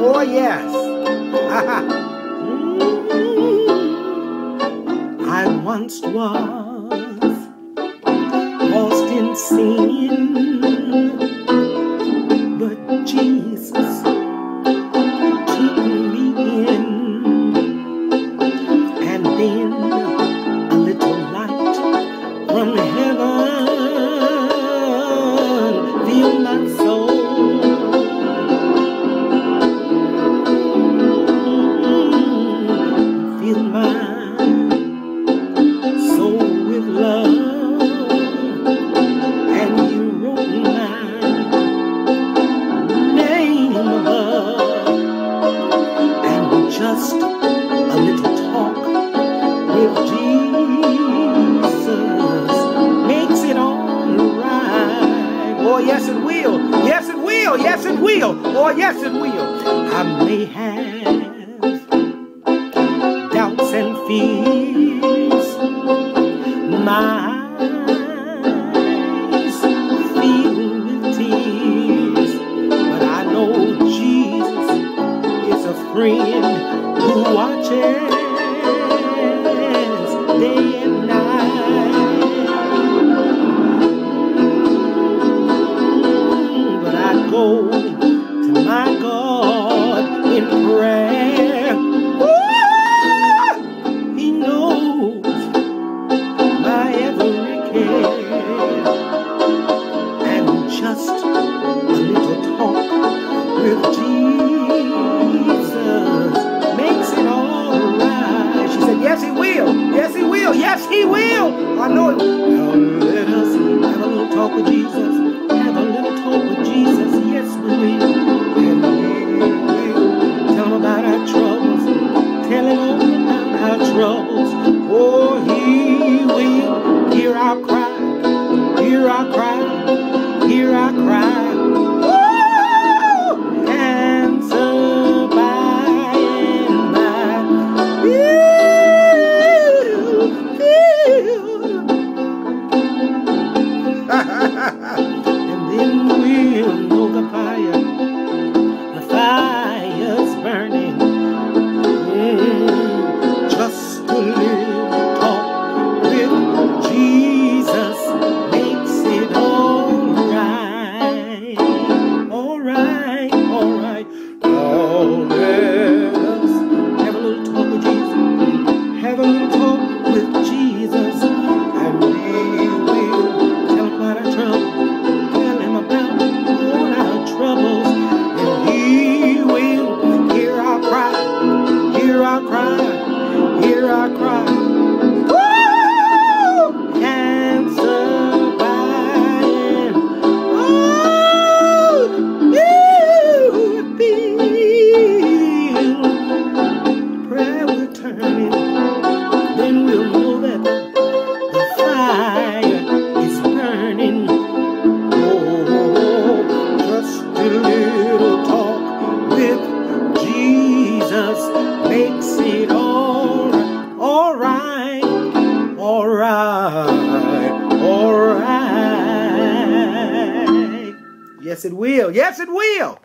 oh yes. I once was lost in sin, but Jesus took me in, and then a little light from heaven filled my soul. Filled my soul with love, and you wrote my name above, and just a little talk with Jesus makes it all right. Oh yes it will, yes it will, yes it will, oh yes it will. I may have doubts and fears, my eyes filled with tears, but I know Jesus is a friend who watches day and night. But I go to my God in prayer. He knows my every care, and just a little talk with Jesus makes it all right. She said, yes, he will. Yes, he will. Yes, he will. I know it. Now let us have a little talk with Jesus. Have a little talk with Jesus. Yes, we will. And we will tell him about our troubles. Tell him all about our troubles. Oh, he will hear our cry. Hear our cry. Hear our cry. Woo! Answer by and by. And then we'll know the fire. The fire's burning. Just a little talk with Jesus makes it all right. All right, all right. Now let us have a little talk with Jesus. Have a little talk with Jesus, and we will tell him about our trouble. Tell him about all our troubles, and he will hear our cry. Hear our cry. Hear our cry. Woo! Answer by and oh, you feel prayer will turn it. Then we'll know that the fire is burning. Oh, just a little talk with Jesus makes it all right, all right, all right. Yes, it will. Yes, it will.